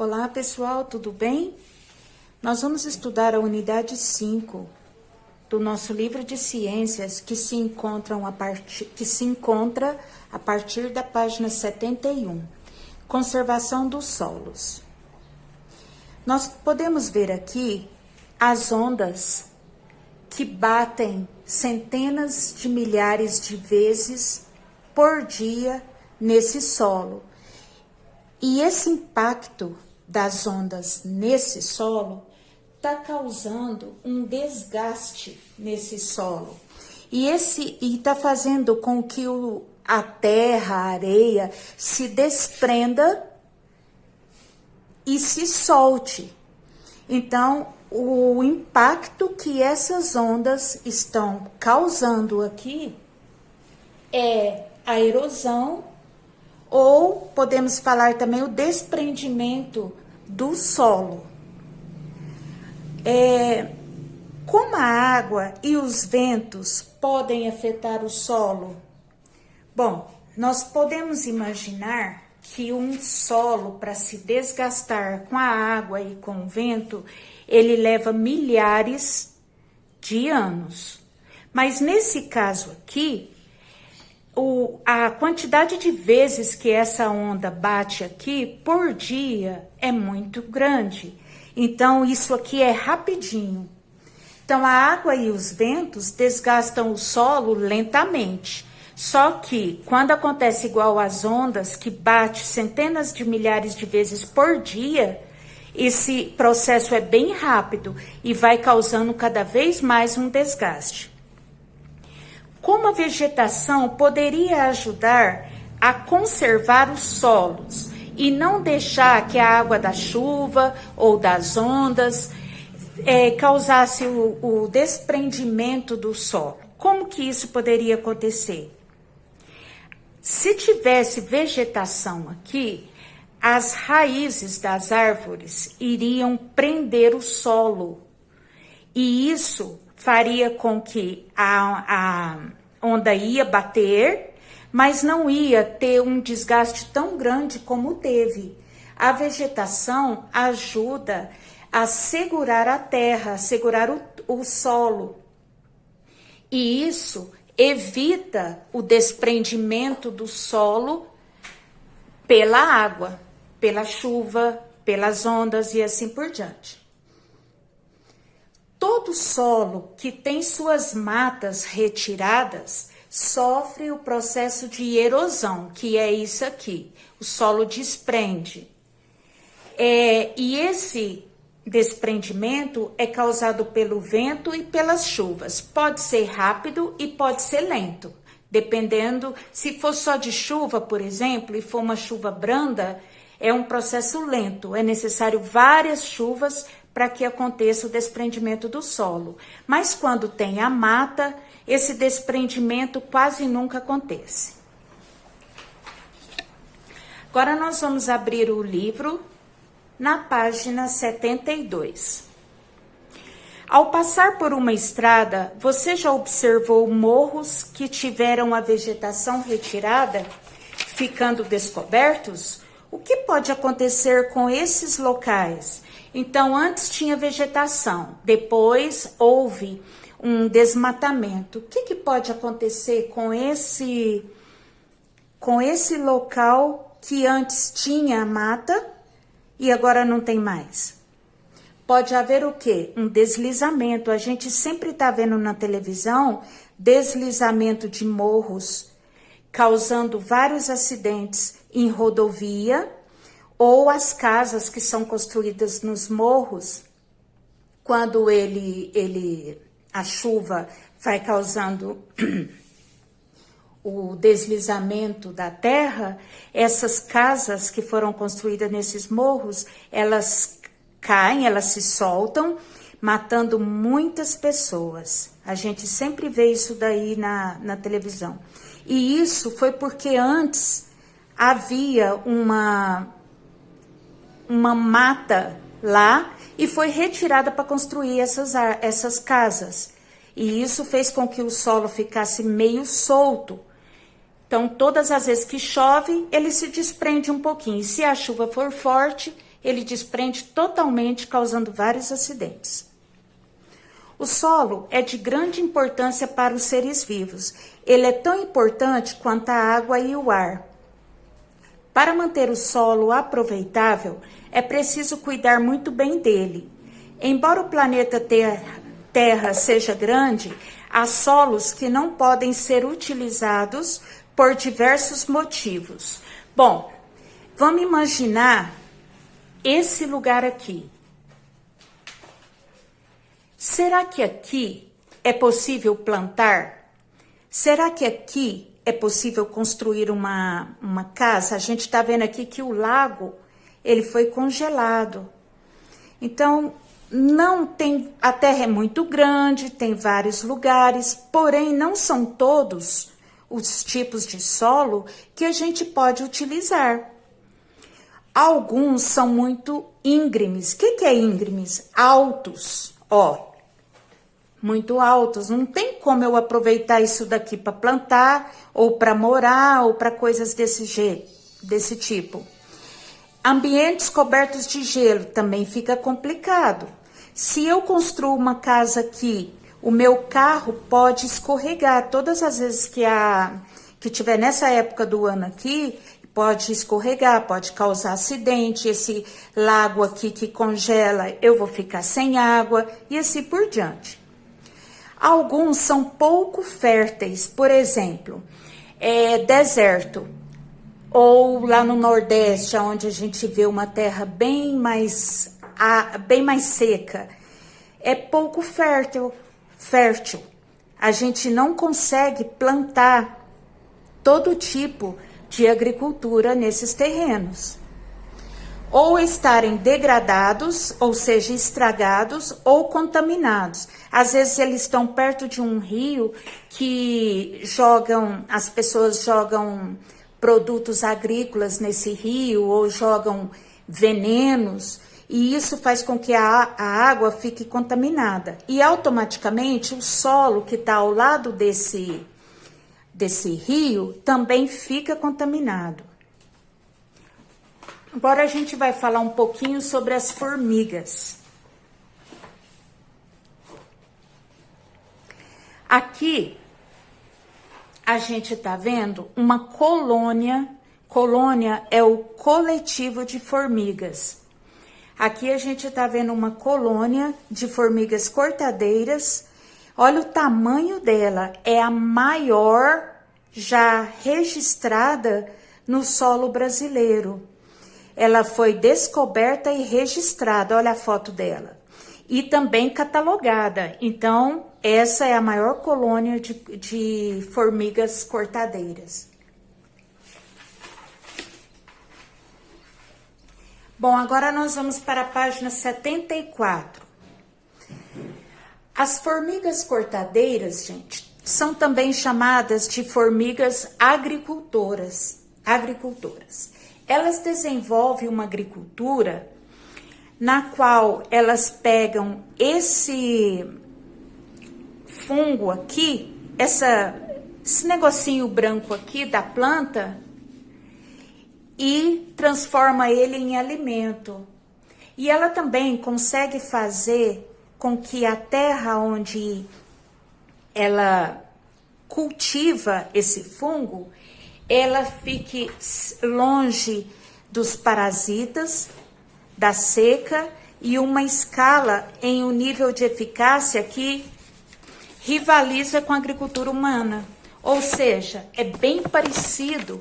Olá pessoal, tudo bem? Nós vamos estudar a unidade 5 do nosso livro de ciências que se encontra a partir da página 71, Conservação dos solos. Nós podemos ver aqui as ondas que batem centenas de milhares de vezes por dia nesse solo. E esse impacto das ondas nesse solo está causando um desgaste nesse solo. E está fazendo com que a terra, a areia, se desprenda e se solte. Então, o impacto que essas ondas estão causando aqui é a erosão, ou podemos falar também o desprendimento do solo. Como a água e os ventos podem afetar o solo? Bom, nós podemos imaginar que um solo, para se desgastar com a água e com o vento, ele leva milhares de anos. Mas nesse caso aqui, a quantidade de vezes que essa onda bate aqui por dia é muito grande. Então, isso aqui é rapidinho. Então, a água e os ventos desgastam o solo lentamente. Só que, quando acontece igual às ondas, que bate centenas de milhares de vezes por dia, esse processo é bem rápido e vai causando cada vez mais um desgaste. Como a vegetação poderia ajudar a conservar os solos e não deixar que a água da chuva ou das ondas causasse o desprendimento do solo? Como que isso poderia acontecer? Se tivesse vegetação aqui, as raízes das árvores iriam prender o solo e isso faria com que a onda ia bater, mas não ia ter um desgaste tão grande como teve. A vegetação ajuda a segurar a terra, a segurar o solo. E isso evita o desprendimento do solo pela água, pela chuva, pelas ondas e assim por diante. Todo solo que tem suas matas retiradas sofre o processo de erosão, que é isso aqui. O solo desprende. E esse desprendimento é causado pelo vento e pelas chuvas. Pode ser rápido e pode ser lento. Dependendo, se for só de chuva, por exemplo, e for uma chuva branda, é um processo lento. É necessário várias chuvas para que aconteça o desprendimento do solo. Mas quando tem a mata, esse desprendimento quase nunca acontece. Agora nós vamos abrir o livro na página 72. Ao passar por uma estrada, você já observou morros que tiveram a vegetação retirada, ficando descobertos? O que pode acontecer com esses locais? Então, antes tinha vegetação, depois houve um desmatamento. O que pode acontecer com esse local que antes tinha mata e agora não tem mais? Pode haver o quê? Um deslizamento. A gente sempre está vendo na televisão deslizamento de morros, causando vários acidentes em rodovia, ou as casas que são construídas nos morros, quando a chuva vai causando o deslizamento da terra, essas casas que foram construídas nesses morros, elas caem, elas se soltam, matando muitas pessoas. A gente sempre vê isso daí na televisão. E isso foi porque antes havia uma mata lá e foi retirada para construir essas casas. E isso fez com que o solo ficasse meio solto. Então, todas as vezes que chove, ele se desprende um pouquinho. E se a chuva for forte, ele desprende totalmente, causando vários acidentes. O solo é de grande importância para os seres vivos. Ele é tão importante quanto a água e o ar. Para manter o solo aproveitável, é preciso cuidar muito bem dele. Embora o planeta Terra seja grande, há solos que não podem ser utilizados por diversos motivos. Bom, vamos imaginar esse lugar aqui. Será que aqui é possível plantar? Será que aqui é possível construir uma casa? A gente está vendo aqui que o lago, ele foi congelado. Então, não tem, a terra é muito grande, tem vários lugares, porém não são todos os tipos de solo que a gente pode utilizar. Alguns são muito íngremes. O que é íngremes? Altos, ó. Muito altos, não tem como eu aproveitar isso daqui para plantar, ou para morar, ou para coisas desse jeito, desse tipo. Ambientes cobertos de gelo também fica complicado. Se eu construo uma casa aqui, o meu carro pode escorregar. Todas as vezes que tiver nessa época do ano aqui, pode escorregar, pode causar acidente. Esse lago aqui que congela, eu vou ficar sem água e assim por diante. Alguns são pouco férteis, por exemplo, deserto, ou lá no Nordeste, onde a gente vê uma terra bem mais seca, é pouco fértil. A gente não consegue plantar todo tipo de agricultura nesses terrenos. Ou estarem degradados, ou seja, estragados ou contaminados. Às vezes eles estão perto de um rio que as pessoas jogam produtos agrícolas nesse rio ou jogam venenos, e isso faz com que a água fique contaminada. E automaticamente o solo que está ao lado desse rio também fica contaminado. Agora a gente vai falar um pouquinho sobre as formigas. Aqui a gente tá vendo uma colônia. Colônia é o coletivo de formigas. Aqui a gente tá vendo uma colônia de formigas cortadeiras. Olha o tamanho dela, é a maior já registrada no solo brasileiro. Ela foi descoberta e registrada, olha a foto dela. E também catalogada. Então, essa é a maior colônia de formigas cortadeiras. Bom, agora nós vamos para a página 74. As formigas cortadeiras, gente, são também chamadas de formigas agricultoras. Elas desenvolvem uma agricultura na qual elas pegam esse fungo aqui, esse negocinho branco aqui da planta e transforma ele em alimento. E ela também consegue fazer com que a terra onde ela cultiva esse fungo, ela fique longe dos parasitas, da seca e uma escala em um nível de eficácia que rivaliza com a agricultura humana. Ou seja, é bem parecido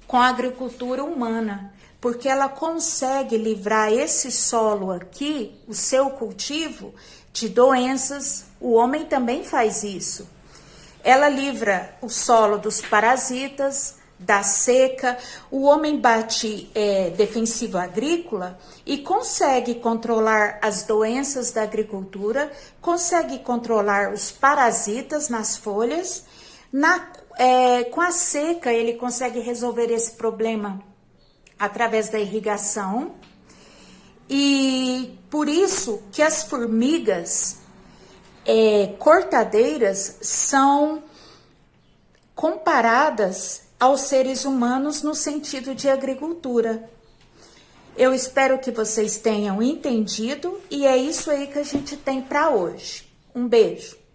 com a agricultura humana, porque ela consegue livrar esse solo aqui, o seu cultivo, de doenças. O homem também faz isso. Ela livra o solo dos parasitas, da seca. O homem bate defensivo agrícola e consegue controlar as doenças da agricultura, consegue controlar os parasitas nas folhas. Com a seca, ele consegue resolver esse problema através da irrigação. E por isso que as formigas cortadeiras são comparadas aos seres humanos no sentido de agricultura. Eu espero que vocês tenham entendido e é isso aí que a gente tem para hoje. Um beijo!